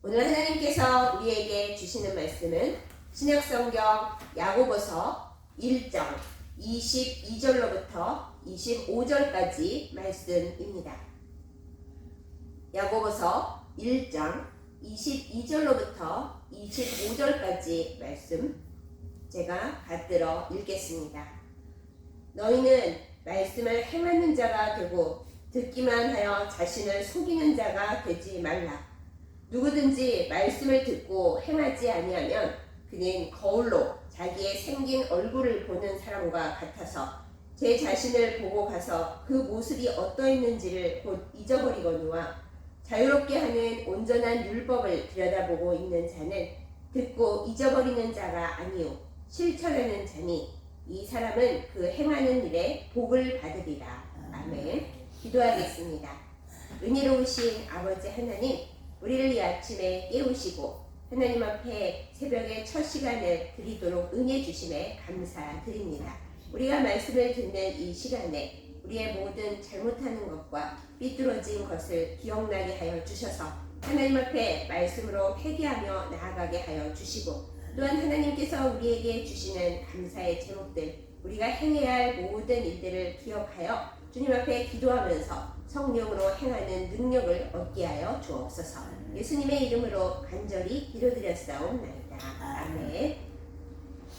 오늘 하나님께서 우리에게 주시는 말씀은 신약성경 야고보서 1장 22절로부터 25절까지 말씀입니다. 야고보서 1장 22절로부터 25절까지 말씀 제가 받들어 읽겠습니다. 너희는 말씀을 행하는 자가 되고 듣기만 하여 자신을 속이는 자가 되지 말라. 누구든지 말씀을 듣고 행하지 아니하면 그는 거울로 자기의 생긴 얼굴을 보는 사람과 같아서 제 자신을 보고 가서 그 모습이 어떠했는지를 곧 잊어버리거니와 자유롭게 하는 온전한 율법을 들여다보고 있는 자는 듣고 잊어버리는 자가 아니요 실천하는 자니 이 사람은 그 행하는 일에 복을 받으리라. 아멘. 기도하겠습니다. 은혜로우신 아버지 하나님, 우리를 이 아침에 깨우시고 하나님 앞에 새벽의 첫 시간을 드리도록 은혜 주심에 감사드립니다. 우리가 말씀을 듣는 이 시간에 우리의 모든 잘못하는 것과 삐뚤어진 것을 기억나게 하여 주셔서 하나님 앞에 말씀으로 회개하며 나아가게 하여 주시고, 또한 하나님께서 우리에게 주시는 감사의 제목들, 우리가 행해야 할 모든 일들을 기억하여 주님 앞에 기도하면서 성령으로 행하는 능력을 얻게 하여 주옵소서. 예수님의 이름으로 간절히 기도드렸사옵나이다. 아멘.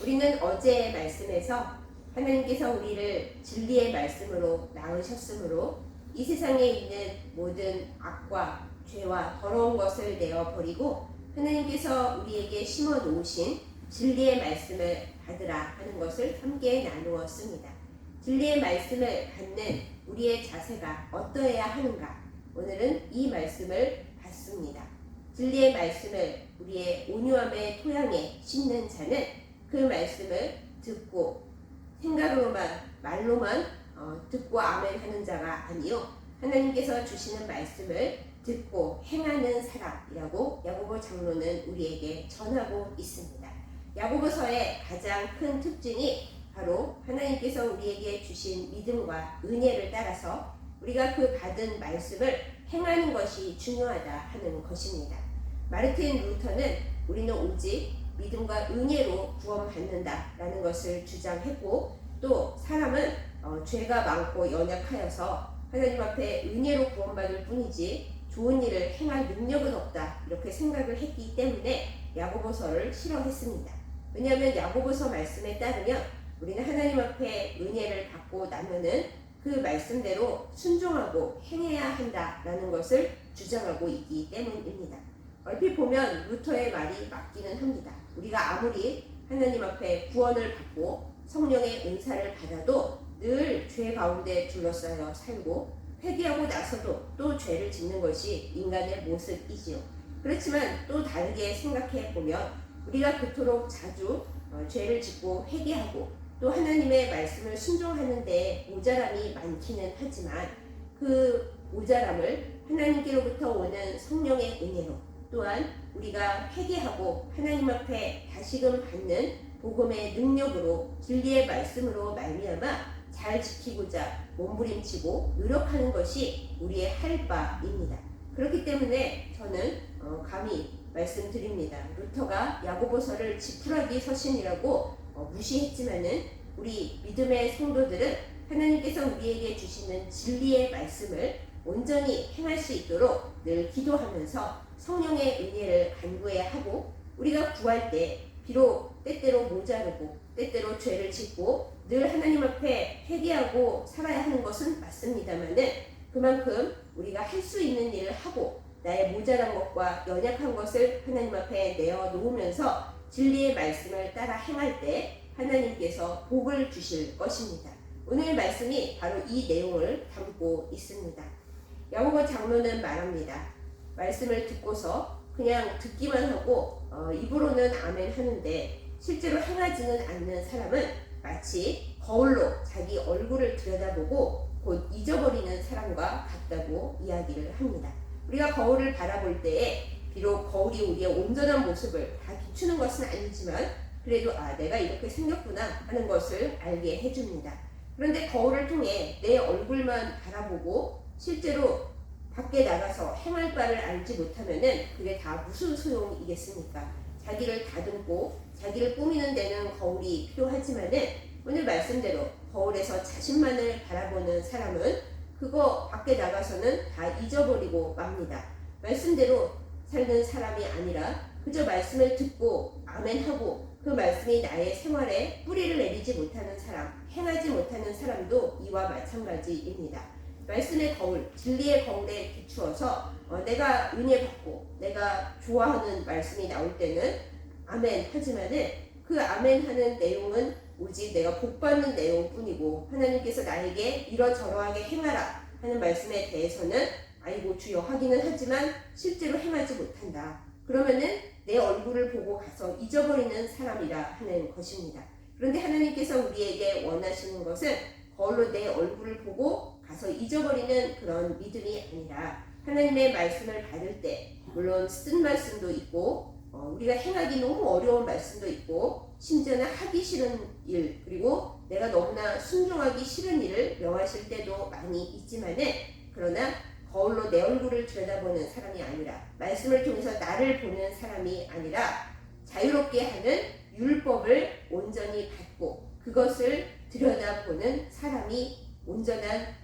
우리는 어제의 말씀에서 하나님께서 우리를 진리의 말씀으로 낳으셨으므로 이 세상에 있는 모든 악과 죄와 더러운 것을 내어버리고 하나님께서 우리에게 심어 놓으신 진리의 말씀을 받으라 하는 것을 함께 나누었습니다. 진리의 말씀을 받는 우리의 자세가 어떠해야 하는가? 오늘은 이 말씀을 받습니다. 진리의 말씀을 우리의 온유함의 토양에 심는 자는 그 말씀을 듣고 생각으로만 말로만 듣고 아멘 하는 자가 아니요 하나님께서 주시는 말씀을 듣고 행하는 사람이라고 야고보 장로는 우리에게 전하고 있습니다. 야고보서의 가장 큰 특징이 바로 하나님께서 우리에게 주신 믿음과 은혜를 따라서 우리가 그 받은 말씀을 행하는 것이 중요하다 하는 것입니다. 마르틴 루터는 우리는 오직 믿음과 은혜로 구원받는다라는 것을 주장했고, 또 사람은 죄가 많고 연약하여서 하나님 앞에 은혜로 구원받을 뿐이지 좋은 일을 행할 능력은 없다 이렇게 생각을 했기 때문에 야고보서를 싫어했습니다. 왜냐하면 야고보서 말씀에 따르면 우리는 하나님 앞에 은혜를 받고 나면은 그 말씀대로 순종하고 행해야 한다라는 것을 주장하고 있기 때문입니다. 얼핏 보면 루터의 말이 맞기는 합니다. 우리가 아무리 하나님 앞에 구원을 받고 성령의 은사를 받아도 늘 죄 가운데 둘러싸여 살고 회개하고 나서도 또 죄를 짓는 것이 인간의 모습이지요. 그렇지만 또 다르게 생각해 보면 우리가 그토록 자주 죄를 짓고 회개하고 또 하나님의 말씀을 순종하는데 모자람이 많기는 하지만 그 모자람을 하나님께로부터 오는 성령의 은혜로, 또한 우리가 회개하고 하나님 앞에 다시금 받는 복음의 능력으로 진리의 말씀으로 말미암아 잘 지키고자 몸부림치고 노력하는 것이 우리의 할 바입니다. 그렇기 때문에 저는 감히 말씀드립니다. 루터가 야고보서를 지푸라기 서신이라고 무시했지만은 우리 믿음의 성도들은 하나님께서 우리에게 주시는 진리의 말씀을 온전히 행할 수 있도록 늘 기도하면서 성령의 은혜를 간구해야 하고, 우리가 구할 때 비록 때때로 모자르고 때때로 죄를 짓고 늘 하나님 앞에 회개하고 살아야 하는 것은 맞습니다만은 그만큼 우리가 할 수 있는 일을 하고 나의 모자란 것과 연약한 것을 하나님 앞에 내어놓으면서 진리의 말씀을 따라 행할 때 하나님께서 복을 주실 것입니다. 오늘 말씀이 바로 이 내용을 담고 있습니다. 야고보 장로는 말합니다. 말씀을 듣고서 그냥 듣기만 하고 입으로는 아멘 하는데 실제로 행하지는 않는 사람은 마치 거울로 자기 얼굴을 들여다보고 곧 잊어버리는 사람과 같다고 이야기를 합니다. 우리가 거울을 바라볼 때에 비록 거울이 우리의 온전한 모습을 다 비추는 것은 아니지만 그래도 내가 이렇게 생겼구나 하는 것을 알게 해줍니다. 그런데 거울을 통해 내 얼굴만 바라보고 실제로 밖에 나가서 행할 바를 알지 못하면은 그게 다 무슨 소용이겠습니까? 자기를 다듬고 자기를 꾸미는 데는 거울이 필요하지만은 오늘 말씀대로 거울에서 자신만을 바라보는 사람은 그거 밖에 나가서는 다 잊어버리고 맙니다. 말씀대로 살는 사람이 아니라 그저 말씀을 듣고 아멘하고 그 말씀이 나의 생활에 뿌리를 내리지 못하는 사람, 행하지 못하는 사람도 이와 마찬가지입니다. 말씀의 거울, 진리의 거울에 비추어서 내가 은혜 받고 내가 좋아하는 말씀이 나올 때는 아멘 하지만은 그 아멘 하는 내용은 오직 내가 복받는 내용뿐이고 하나님께서 나에게 이러저러하게 행하라 하는 말씀에 대해서는 아이고 주여 하기는 하지만 실제로 행하지 못한다. 그러면은 내 얼굴을 보고 가서 잊어버리는 사람이라 하는 것입니다. 그런데 하나님께서 우리에게 원하시는 것은 거울로 내 얼굴을 보고 가서 잊어버리는 그런 믿음이 아니라 하나님의 말씀을 받을 때 물론 쓴 말씀도 있고 우리가 행하기 너무 어려운 말씀도 있고 심지어는 하기 싫은 일 그리고 내가 너무나 순종하기 싫은 일을 명하실 때도 많이 있지만은 그러나 거울로 내 얼굴을 들여다보는 사람이 아니라 말씀을 통해서 나를 보는 사람이 아니라 자유롭게 하는 율법을 온전히 받고 그것을 들여다보는 사람이 온전한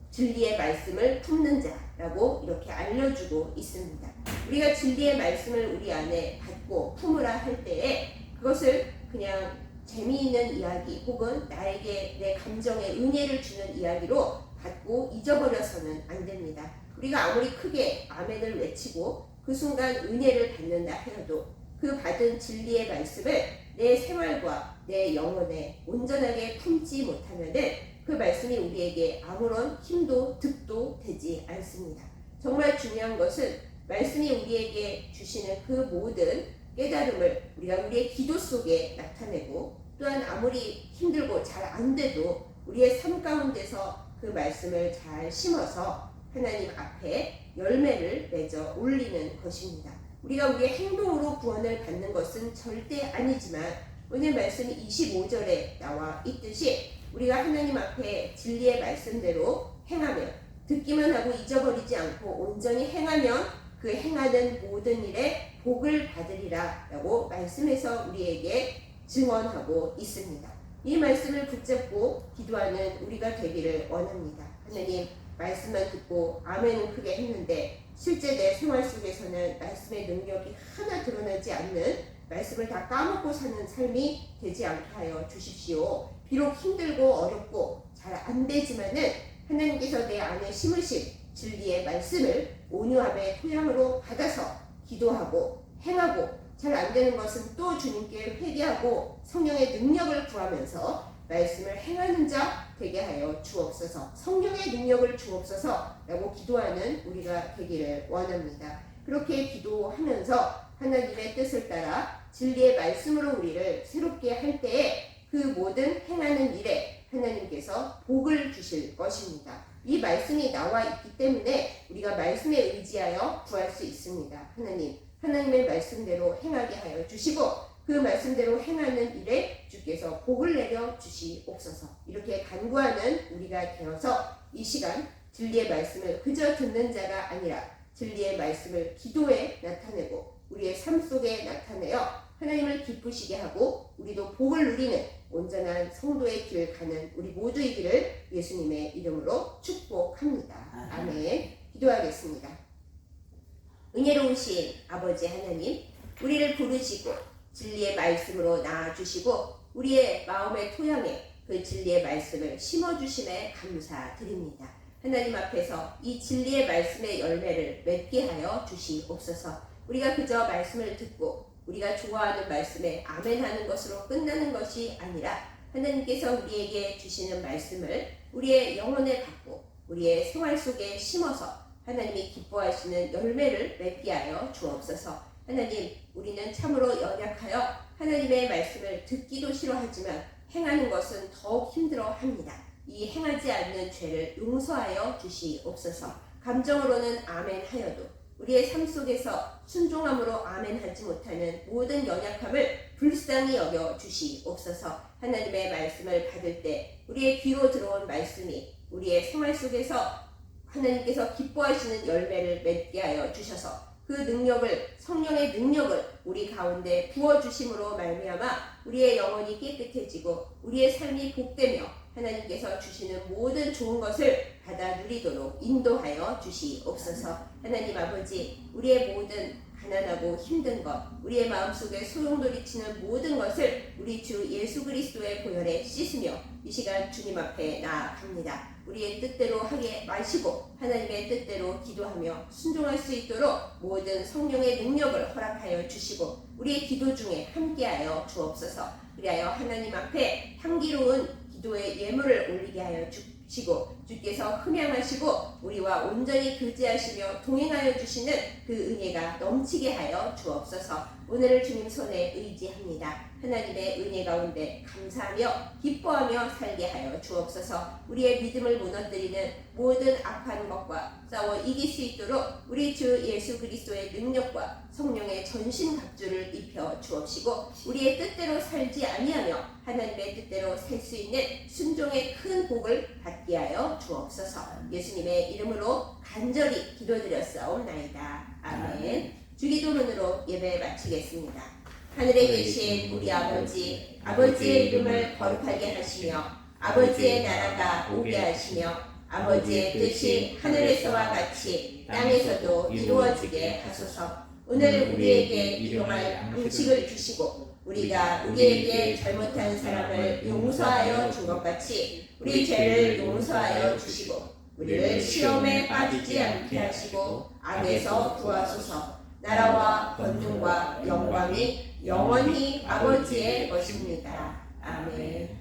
진리의 말씀을 품는 자라고 이렇게 알려주고 있습니다. 우리가 진리의 말씀을 우리 안에 받고 품으라 할 때에 그것을 그냥 재미있는 이야기 혹은 나에게 내 감정에 은혜를 주는 이야기로 받고 잊어버려서는 안 됩니다. 우리가 아무리 크게 아멘을 외치고 그 순간 은혜를 받는다 하여도 그 받은 진리의 말씀을 내 생활과 내 영혼에 온전하게 품지 못하면은 그 말씀이 우리에게 아무런 힘도 득도 되지 않습니다. 정말 중요한 것은 말씀이 우리에게 주시는 그 모든 깨달음을 우리가 우리의 기도 속에 나타내고 또한 아무리 힘들고 잘 안 돼도 우리의 삶 가운데서 그 말씀을 잘 심어서 하나님 앞에 열매를 맺어 올리는 것입니다. 우리가 우리의 행동으로 구원을 받는 것은 절대 아니지만 오늘 말씀 25절에 나와 있듯이 우리가 하나님 앞에 진리의 말씀대로 행하면 듣기만 하고 잊어버리지 않고 온전히 행하면 그 행하는 모든 일에 복을 받으리라 라고 말씀에서 우리에게 증언하고 있습니다. 이 말씀을 붙잡고 기도하는 우리가 되기를 원합니다. 하나님 말씀만 듣고 아멘은 크게 했는데 실제 내 생활 속에서는 말씀의 능력이 하나 드러나지 않는 말씀을 다 까먹고 사는 삶이 되지 않게 하여 주십시오. 비록 힘들고 어렵고 잘 안 되지만은 하나님께서 내 안에 심으신 진리의 말씀을 온유함의 토양으로 받아서 기도하고 행하고 잘 안 되는 것은 또 주님께 회개하고 성령의 능력을 구하면서 말씀을 행하는 자 되게 하여 주옵소서. 성령의 능력을 주옵소서 라고 기도하는 우리가 되기를 원합니다. 그렇게 기도하면서 하나님의 뜻을 따라 진리의 말씀으로 우리를 새롭게 할 때에 그 모든 행하는 일에 하나님께서 복을 주실 것입니다. 이 말씀이 나와 있기 때문에 우리가 말씀에 의지하여 구할 수 있습니다. 하나님의 말씀대로 행하게 하여 주시고 그 말씀대로 행하는 일에 주께서 복을 내려 주시옵소서. 이렇게 간구하는 우리가 되어서 이 시간 진리의 말씀을 그저 듣는 자가 아니라 진리의 말씀을 기도에 나타내고 우리의 삶 속에 나타내어 하나님을 기쁘시게 하고 우리도 복을 누리는 온전한 성도의 길 가는 우리 모두이기를 예수님의 이름으로 축복합니다. 아멘. 기도하겠습니다. 은혜로우신 아버지 하나님, 우리를 부르시고 진리의 말씀으로 낳아주시고 우리의 마음의 토양에 그 진리의 말씀을 심어주심에 감사드립니다. 하나님 앞에서 이 진리의 말씀의 열매를 맺게 하여 주시옵소서. 우리가 그저 말씀을 듣고 우리가 좋아하는 말씀에 아멘하는 것으로 끝나는 것이 아니라 하나님께서 우리에게 주시는 말씀을 우리의 영혼에 갖고 우리의 생활 속에 심어서 하나님이 기뻐하시는 열매를 맺게 하여 주옵소서. 하나님, 우리는 참으로 연약하여 하나님의 말씀을 듣기도 싫어하지만 행하는 것은 더욱 힘들어합니다. 이 행하지 않는 죄를 용서하여 주시옵소서. 감정으로는 아멘하여도 우리의 삶 속에서 순종함으로 아멘하지 못하는 모든 연약함을 불쌍히 여겨 주시옵소서. 하나님의 말씀을 받을 때 우리의 귀로 들어온 말씀이 우리의 생활 속에서 하나님께서 기뻐하시는 열매를 맺게 하여 주셔서 그 능력을, 성령의 능력을 우리 가운데 부어주심으로 말미암아 우리의 영혼이 깨끗해지고 우리의 삶이 복되며 하나님께서 주시는 모든 좋은 것을 받아 누리도록 인도하여 주시옵소서. 하나님 아버지, 우리의 모든 가난하고 힘든 것, 우리의 마음속에 소용돌이치는 모든 것을 우리 주 예수 그리스도의 보혈에 씻으며 이 시간 주님 앞에 나아갑니다. 우리의 뜻대로 하게 마시고 하나님의 뜻대로 기도하며 순종할 수 있도록 모든 성령의 능력을 허락하여 주시고 우리의 기도 중에 함께하여 주옵소서. 그리하여 하나님 앞에 향기로운 기도의 예물을 올리게 하여 주시고 주께서 흠양하시고 우리와 온전히 교제하시며 동행하여 주시는 그 은혜가 넘치게 하여 주옵소서. 오늘을 주님 손에 의지합니다. 하나님의 은혜 가운데 감사하며 기뻐하며 살게 하여 주옵소서. 우리의 믿음을 무너뜨리는 모든 악한 것과 싸워 이길 수 있도록 우리 주 예수 그리스도의 능력과 성령의 전신갑주를 입혀 주옵시고 우리의 뜻대로 살지 아니하며 하나님의 뜻대로 살 수 있는 순종의 큰 복을 받게 하여 주옵소서. 예수님의 이름으로 간절히 기도드렸사옵나이다. 아멘. 주기도문으로 예배 마치겠습니다. 하늘에 계신 우리 아버지, 아버지의 이름을 거룩하게 하시며 아버지의 나라가 오게 하시며 아버지의 뜻이 하늘에서와 같이 땅에서도 이루어지게 하소서. 오늘 우리에게 일용할 음식을 주시고 우리가 우리에게 잘못한 사람을 용서하여 준 것 같이 우리 죄를 용서하여 주시고 우리를 시험에 빠지지 않게 하시고 악에서 구하소서. 나라와 권능과 영광이 영원히 아버지의 것입니다. 아멘.